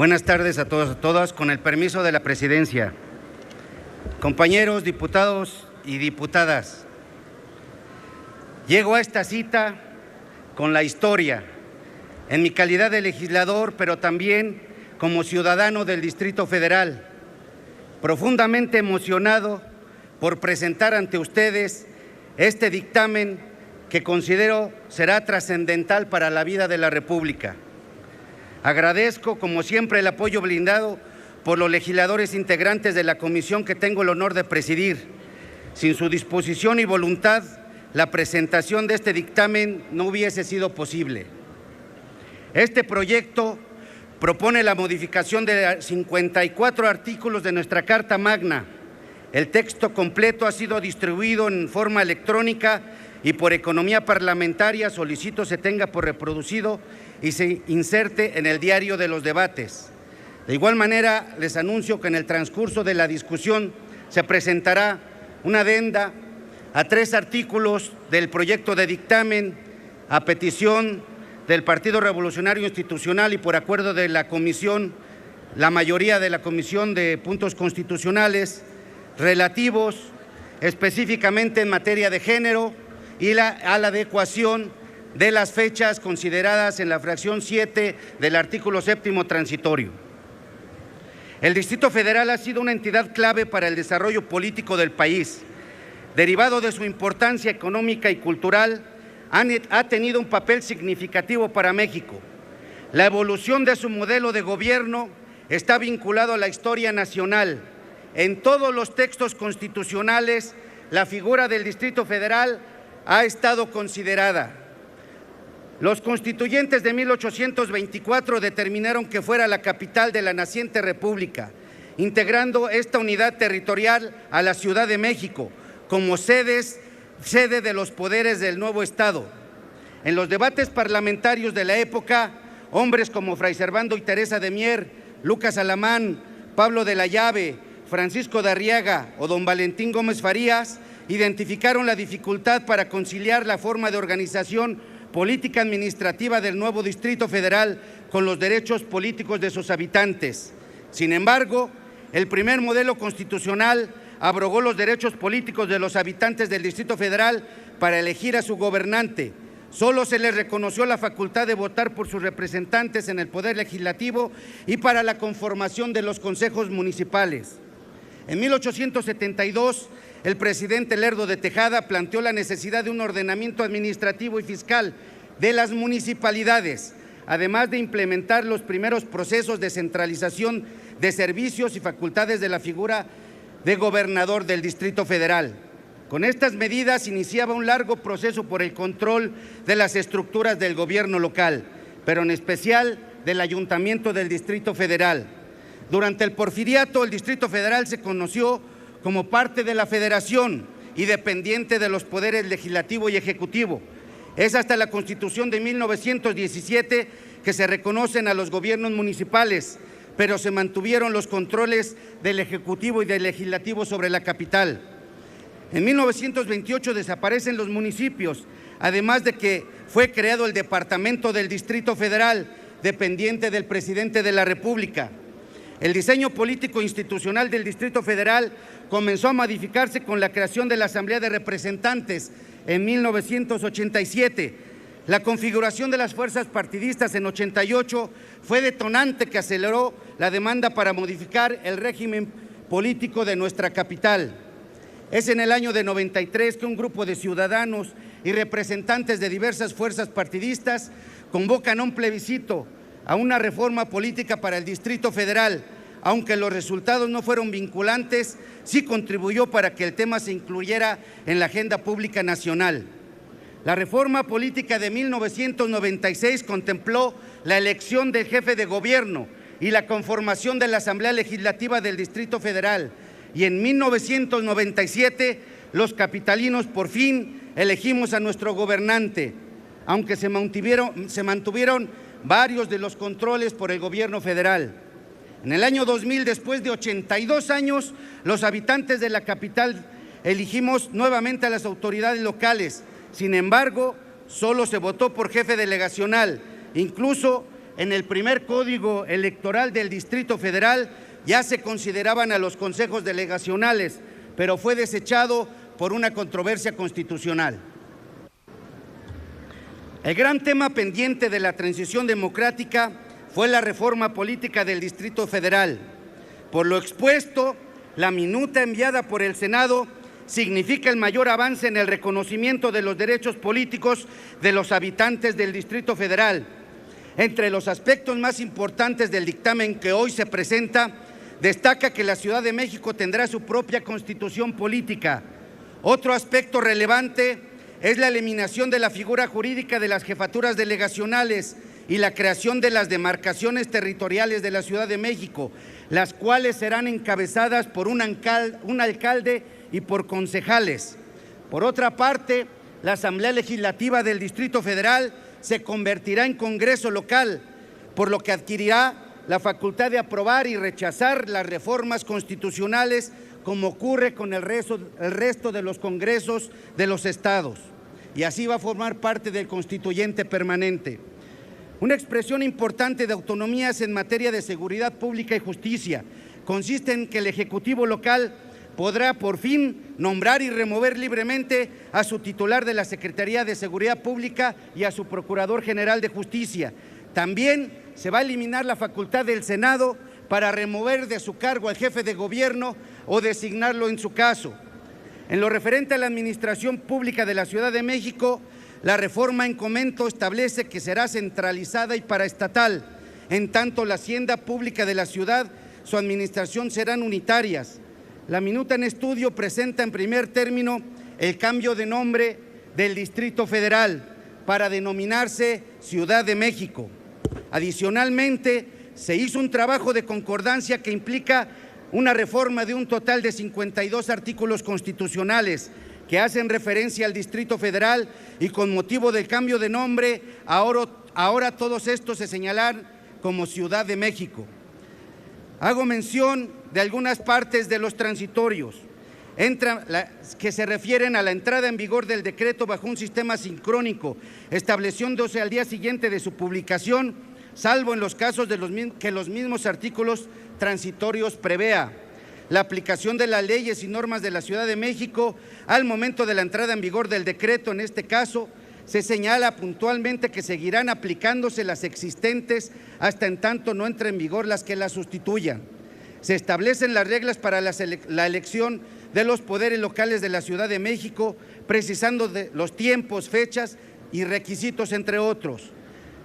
Buenas tardes a todos y a todas. Con el permiso de la presidencia, compañeros diputados y diputadas, llego a esta cita con la historia, en mi calidad de legislador, pero también como ciudadano del Distrito Federal, profundamente emocionado por presentar ante ustedes este dictamen que considero será trascendental para la vida de la República. Agradezco, como siempre, el apoyo brindado por los legisladores integrantes de la comisión que tengo el honor de presidir. Sin su disposición y voluntad, la presentación de este dictamen no hubiese sido posible. Este proyecto propone la modificación de 54 artículos de nuestra Carta Magna. El texto completo ha sido distribuido en forma electrónica y por economía parlamentaria solicito se tenga por reproducido y se inserte en el diario de los debates. De igual manera, les anuncio que en el transcurso de la discusión se presentará una adenda a 3 artículos del proyecto de dictamen a petición del Partido Revolucionario Institucional y por acuerdo de la comisión, la mayoría de la Comisión de Puntos Constitucionales, relativos específicamente en materia de género y a la adecuación de las fechas consideradas en la fracción 7 del artículo 7º transitorio. El Distrito Federal ha sido una entidad clave para el desarrollo político del país. Derivado de su importancia económica y cultural, ha tenido un papel significativo para México. La evolución de su modelo de gobierno está vinculado a la historia nacional. En todos los textos constitucionales, la figura del Distrito Federal ha estado considerada. Los constituyentes de 1824 determinaron que fuera la capital de la naciente república, integrando esta unidad territorial a la Ciudad de México como sede de los poderes del nuevo Estado. En los debates parlamentarios de la época, hombres como Fray Servando y Teresa de Mier, Lucas Alamán, Pablo de la Llave, Francisco de Arriaga o don Valentín Gómez Farías identificaron la dificultad para conciliar la forma de organización política administrativa del nuevo Distrito Federal con los derechos políticos de sus habitantes. Sin embargo, el primer modelo constitucional abrogó los derechos políticos de los habitantes del Distrito Federal para elegir a su gobernante. Solo se les reconoció la facultad de votar por sus representantes en el Poder Legislativo y para la conformación de los consejos municipales. En 1872, el presidente Lerdo de Tejada planteó la necesidad de un ordenamiento administrativo y fiscal de las municipalidades, además de implementar los primeros procesos de centralización de servicios y facultades de la figura de gobernador del Distrito Federal. Con estas medidas iniciaba un largo proceso por el control de las estructuras del gobierno local, pero en especial del Ayuntamiento del Distrito Federal. Durante el Porfiriato, el Distrito Federal se conoció como parte de la Federación y dependiente de los poderes legislativo y ejecutivo. Es hasta la Constitución de 1917 que se reconocen a los gobiernos municipales, pero se mantuvieron los controles del Ejecutivo y del Legislativo sobre la capital. En 1928 desaparecen los municipios, además de que fue creado el Departamento del Distrito Federal, dependiente del Presidente de la República. El diseño político institucional del Distrito Federal comenzó a modificarse con la creación de la Asamblea de Representantes en 1987. La configuración de las fuerzas partidistas en 88 fue detonante que aceleró la demanda para modificar el régimen político de nuestra capital. Es en el año de 93 que un grupo de ciudadanos y representantes de diversas fuerzas partidistas convocan a un plebiscito a una reforma política para el Distrito Federal. Aunque los resultados no fueron vinculantes, sí contribuyó para que el tema se incluyera en la agenda pública nacional. La reforma política de 1996 contempló la elección del jefe de gobierno y la conformación de la Asamblea Legislativa del Distrito Federal. Y en 1997 los capitalinos por fin elegimos a nuestro gobernante, aunque se mantuvieron varios de los controles por el gobierno federal. En el año 2000, después de 82 años, los habitantes de la capital elegimos nuevamente a las autoridades locales. Sin embargo, solo se votó por jefe delegacional. Incluso en el primer código electoral del Distrito Federal ya se consideraban a los consejos delegacionales, pero fue desechado por una controversia constitucional. El gran tema pendiente de la transición democrática fue la reforma política del Distrito Federal. Por lo expuesto, la minuta enviada por el Senado significa el mayor avance en el reconocimiento de los derechos políticos de los habitantes del Distrito Federal. Entre los aspectos más importantes del dictamen que hoy se presenta, destaca que la Ciudad de México tendrá su propia constitución política. Otro aspecto relevante es la eliminación de la figura jurídica de las jefaturas delegacionales y la creación de las demarcaciones territoriales de la Ciudad de México, las cuales serán encabezadas por un alcalde y por concejales. Por otra parte, la Asamblea Legislativa del Distrito Federal se convertirá en Congreso local, por lo que adquirirá la facultad de aprobar y rechazar las reformas constitucionales, como ocurre con el resto de los congresos de los estados, y así va a formar parte del constituyente permanente. Una expresión importante de autonomías en materia de seguridad pública y justicia consiste en que el Ejecutivo local podrá por fin nombrar y remover libremente a su titular de la Secretaría de Seguridad Pública y a su Procurador General de Justicia. También se va a eliminar la facultad del Senado para remover de su cargo al jefe de gobierno o designarlo en su caso. En lo referente a la administración pública de la Ciudad de México, la reforma en comento establece que será centralizada y paraestatal. En tanto, la hacienda pública de la ciudad, su administración serán unitarias. La minuta en estudio presenta en primer término el cambio de nombre del Distrito Federal para denominarse Ciudad de México. Adicionalmente, se hizo un trabajo de concordancia que implica una reforma de un total de 52 artículos constitucionales que hacen referencia al Distrito Federal, y con motivo del cambio de nombre, ahora todos estos se señalan como Ciudad de México. Hago mención de algunas partes de los transitorios que se refieren a la entrada en vigor del decreto bajo un sistema sincrónico, estableciéndose al día siguiente de su publicación, salvo en los casos que los mismos artículos transitorios prevea. La aplicación de las leyes y normas de la Ciudad de México al momento de la entrada en vigor del decreto, en este caso, se señala puntualmente que seguirán aplicándose las existentes hasta en tanto no entre en vigor las que las sustituyan. Se establecen las reglas para la elección de los poderes locales de la Ciudad de México, precisando los tiempos, fechas y requisitos, entre otros.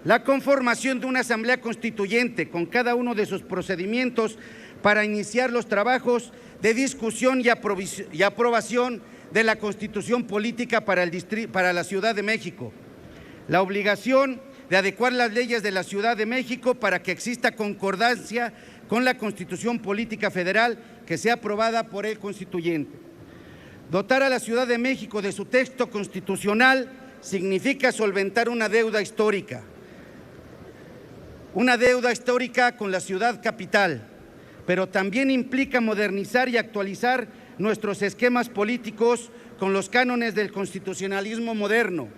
La conformación de una asamblea constituyente con cada uno de sus procedimientos para iniciar los trabajos de discusión y aprobación de la Constitución política para la Ciudad de México. La obligación de adecuar las leyes de la Ciudad de México para que exista concordancia con la Constitución política federal que sea aprobada por el constituyente. Dotar a la Ciudad de México de su texto constitucional significa solventar una deuda histórica con la ciudad capital, pero también implica modernizar y actualizar nuestros esquemas políticos con los cánones del constitucionalismo moderno.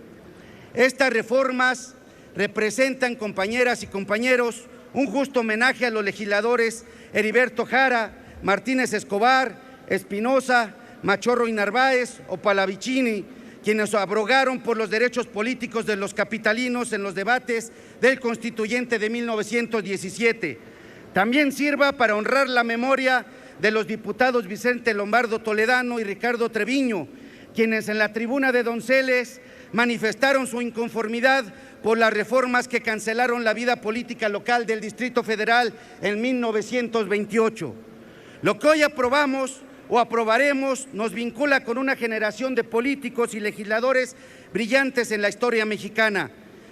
Estas reformas representan, compañeras y compañeros, un justo homenaje a los legisladores Heriberto Jara, Martínez Escobar, Espinosa, Machorro y Narváez o Pallavicini, quienes abrogaron por los derechos políticos de los capitalinos en los debates del Constituyente de 1917. También sirva para honrar la memoria de los diputados Vicente Lombardo Toledano y Ricardo Treviño, quienes en la tribuna de Donceles manifestaron su inconformidad por las reformas que cancelaron la vida política local del Distrito Federal en 1928. Lo que hoy aprobamos o aprobaremos nos vincula con una generación de políticos y legisladores brillantes en la historia mexicana.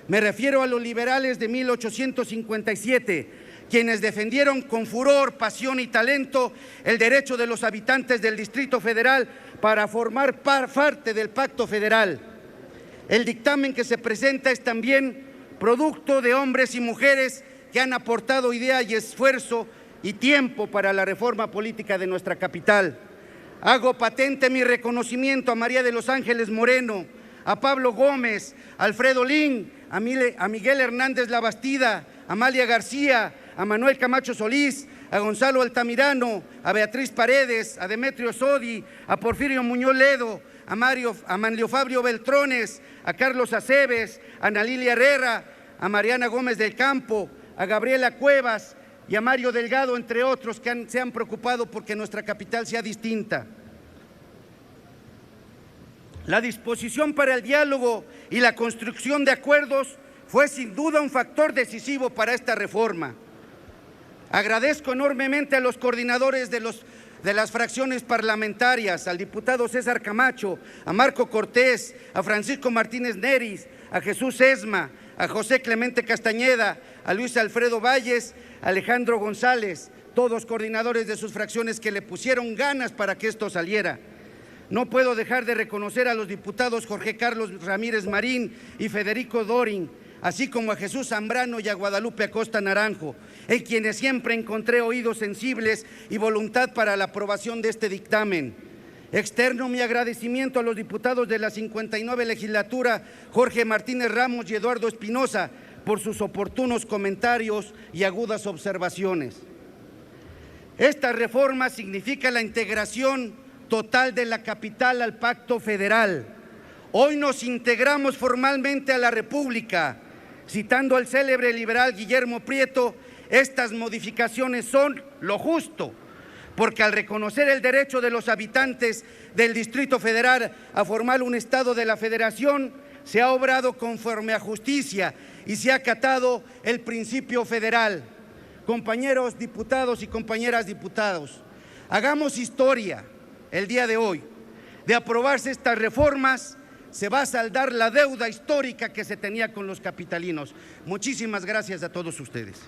Me refiero a los liberales de 1857, quienes defendieron con furor, pasión y talento el derecho de los habitantes del Distrito Federal para formar parte del Pacto Federal. El dictamen que se presenta es también producto de hombres y mujeres que han aportado idea y esfuerzo y tiempo para la reforma política de nuestra capital. Hago patente mi reconocimiento a María de los Ángeles Moreno, a Pablo Gómez, a Alfredo Lin, a Miguel Hernández Labastida, a Amalia García, a Manuel Camacho Solís, a Gonzalo Altamirano, a Beatriz Paredes, a Demetrio Sodi, a Porfirio Muñoz Ledo, a Manlio Fabio Beltrones, a Carlos Aceves, a Ana Lilia Herrera, a Mariana Gómez del Campo, a Gabriela Cuevas y a Mario Delgado, entre otros, que se han preocupado porque nuestra capital sea distinta. La disposición para el diálogo y la construcción de acuerdos fue sin duda un factor decisivo para esta reforma. Agradezco enormemente a los coordinadores de las fracciones parlamentarias, al diputado César Camacho, a Marco Cortés, a Francisco Martínez Neris, a Jesús Esma, a José Clemente Castañeda, a Luis Alfredo Valles, a Alejandro González, todos coordinadores de sus fracciones que le pusieron ganas para que esto saliera. No puedo dejar de reconocer a los diputados Jorge Carlos Ramírez Marín y Federico Dorin, así como a Jesús Zambrano y a Guadalupe Acosta Naranjo, en quienes siempre encontré oídos sensibles y voluntad para la aprobación de este dictamen. Externo mi agradecimiento a los diputados de la 59 legislatura, Jorge Martínez Ramos y Eduardo Espinosa, por sus oportunos comentarios y agudas observaciones. Esta reforma significa la integración total de la capital al Pacto Federal. Hoy nos integramos formalmente a la República. Citando al célebre liberal Guillermo Prieto, estas modificaciones son lo justo, porque al reconocer el derecho de los habitantes del Distrito Federal a formar un Estado de la Federación, se ha obrado conforme a justicia y se ha acatado el principio federal. Compañeros diputados y compañeras diputados, hagamos historia el día de hoy. De aprobarse estas reformas, se va a saldar la deuda histórica que se tenía con los capitalinos. Muchísimas gracias a todos ustedes.